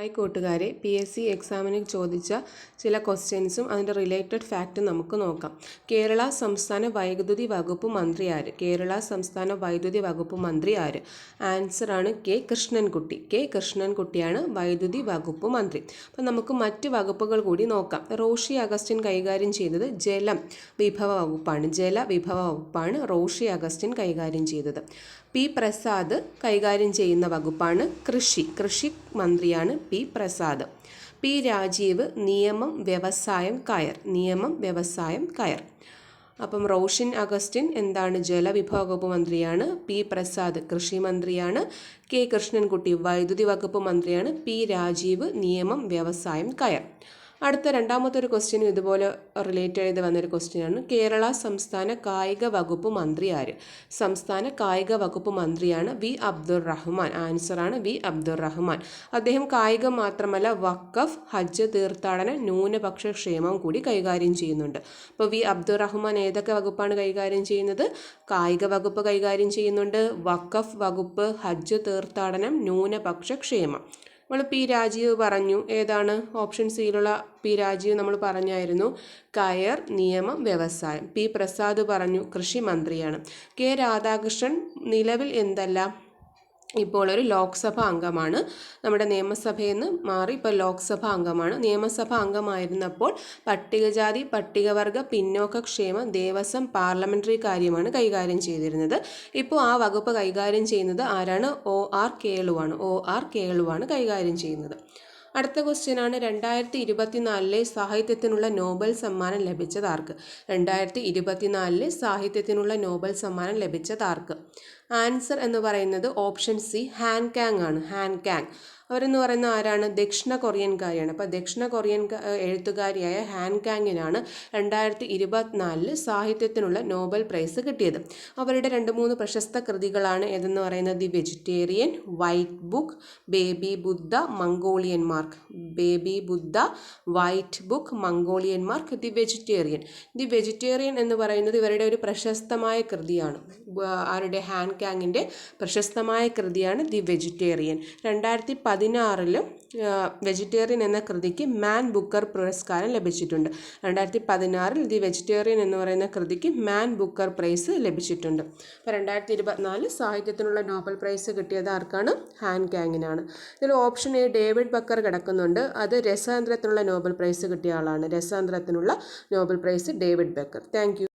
Hi കൂട്ടുകാരെ, PSC എക്സാമിന് ചോദിച്ച ചില ക്വസ്റ്റ്യൻസും അതിൻ്റെ റിലേറ്റഡ് ഫാക്റ്റും നമുക്ക് നോക്കാം. കേരള സംസ്ഥാന വൈദ്യുതി വകുപ്പ് മന്ത്രി ആര്? കേരള സംസ്ഥാന വൈദ്യുതി വകുപ്പ് മന്ത്രി ആര്? ആൻസറാണ് കെ കൃഷ്ണൻകുട്ടി. കെ കൃഷ്ണൻകുട്ടിയാണ് വൈദ്യുതി വകുപ്പ് മന്ത്രി. അപ്പം നമുക്ക് മറ്റ് വകുപ്പുകൾ കൂടി നോക്കാം. റോഷി അഗസ്റ്റിൻ കൈകാര്യം ചെയ്തത് ജലവിഭവ വകുപ്പാണ് റോഷി അഗസ്റ്റിൻ കൈകാര്യം ചെയ്തത്. പി പ്രസാദ് കൈകാര്യം ചെയ്യുന്ന വകുപ്പാണ് കൃഷി മന്ത്രിയാണ് പി പ്രസാദ്. പി രാജീവ് നിയമം വ്യവസായം കയർ. അപ്പം റോഷൻ അഗസ്റ്റിൻ എന്താണ്? ജലവിഭവ വകുപ്പ് മന്ത്രിയാണ്. പി പ്രസാദ് കൃഷി മന്ത്രിയാണ്. കെ കൃഷ്ണൻകുട്ടി വൈദ്യുതി വകുപ്പ് മന്ത്രിയാണ്. പി രാജീവ് നിയമം വ്യവസായം കയർ. അടുത്ത രണ്ടാമത്തെ ഒരു ക്വസ്റ്റ്യൻ ഇതുപോലെ റിലേറ്റ് ചെയ്ത് വന്നൊരു ക്വസ്റ്റ്യനാണ്. കേരള സംസ്ഥാന കായിക വകുപ്പ് മന്ത്രി ആര്? സംസ്ഥാന കായിക വകുപ്പ് മന്ത്രിയാണ് വി അബ്ദുറഹ്മാൻ. ആൻസറാണ് വി അബ്ദുറഹ്മാൻ. അദ്ദേഹം കായികം മാത്രമല്ല വഖഫ്, ഹജ്ജ്, തീർത്ഥാടന, ന്യൂനപക്ഷ ക്ഷേമം കൂടി കൈകാര്യം ചെയ്യുന്നുണ്ട്. അപ്പോൾ വി അബ്ദുറഹ്മാൻ ഏതൊക്കെ വകുപ്പാണ് കൈകാര്യം ചെയ്യുന്നത്? കായിക വകുപ്പ് കൈകാര്യം ചെയ്യുന്നുണ്ട്, വഖഫ് വകുപ്പ്, ഹജ്ജ്, തീർത്ഥാടനം, ന്യൂനപക്ഷ ക്ഷേമം. നമ്മൾ പി രാജീവ് പറഞ്ഞു. ഏതാണ്? ഓപ്ഷൻ സിയിലുള്ള പി രാജീവ് നമ്മൾ പറഞ്ഞായിരുന്നു കയർ, നിയമം, വ്യവസായം. പി പ്രസാദ് പറഞ്ഞു കൃഷി മന്ത്രിയാണ്. കെ രാധാകൃഷ്ണൻ നിലവിൽ എന്തല്ല, ഇപ്പോൾ ഒരു ലോക്സഭാ അംഗമാണ്. നമ്മുടെ നിയമസഭയിൽ നിന്ന് മാറി ഇപ്പോൾ ലോക്സഭാ അംഗമാണ്. നിയമസഭാ അംഗമായിരുന്നപ്പോൾ പട്ടികജാതി പട്ടികവർഗ പിന്നോക്ക ക്ഷേമ ദേവസ്വം പാർലമെൻ്ററി കാര്യമാണ് കൈകാര്യം ചെയ്തിരുന്നത്. ഇപ്പോൾ ആ വകുപ്പ് കൈകാര്യം ചെയ്യുന്നത് ആരാണ്? OR കേളുവാണ് കൈകാര്യം ചെയ്യുന്നത്. അടുത്ത ക്വസ്റ്റ്യനാണ് 2024 സാഹിത്യത്തിനുള്ള നോബൽ സമ്മാനം ലഭിച്ചത് ആർക്ക്? 2024 സാഹിത്യത്തിനുള്ള നോബൽ സമ്മാനം ലഭിച്ചത് ആർക്ക്? ആൻസർ എന്ന് പറയുന്നത് ഓപ്ഷൻ സി ഹാൻകാങ് ആണ്. ഹാൻകാങ് അവരെന്ന് പറയുന്ന ആരാണ്? ദക്ഷിണ കൊറിയൻകാരിയാണ്. അപ്പോൾ ദക്ഷിണ കൊറിയൻ എഴുത്തുകാരിയായ ഹാൻകാങ്ങിനാണ് 2024 സാഹിത്യത്തിനുള്ള നോബൽ പ്രൈസ് കിട്ടിയത്. അവരുടെ 2-3 പ്രശസ്ത കൃതികളാണ് ഏതെന്ന് പറയുന്നത് the vegetarian, white book, baby Buddha, Mongolian mark. The vegetarian. The vegetarian എന്ന് പറയുന്നത് ഇവരുടെ ഒരു പ്രശസ്തമായ കൃതിയാണ്. ആരുടെ? ഹാൻകാങ്ങിൻ്റെ പ്രശസ്തമായ കൃതിയാണ് ദി വെജിറ്റേറിയൻ. 2016 വെജിറ്റേറിയൻ എന്ന കൃതിക്ക് മാൻ ബുക്കർ പുരസ്കാരം ലഭിച്ചിട്ടുണ്ട്. 2016 ദി വെജിറ്റേറിയൻ എന്ന് പറയുന്ന കൃതിക്ക് മാൻ ബുക്കർ പ്രൈസ് ലഭിച്ചിട്ടുണ്ട്. അപ്പോൾ 2024 സാഹിത്യത്തിനുള്ള നോബൽ പ്രൈസ് കിട്ടിയത് ആർക്കാണ്? ഹാൻകാങ്ങിനാണ്. ഇതിൽ ഓപ്ഷൻ എ ഡേവിഡ് ബക്കർ കിടക്കുന്നുണ്ട്. അത് രസതന്ത്രത്തിനുള്ള നോബൽ പ്രൈസ് കിട്ടിയ ആളാണ്. രസതന്ത്രത്തിനുള്ള Nobel prize David Baker. Thank U.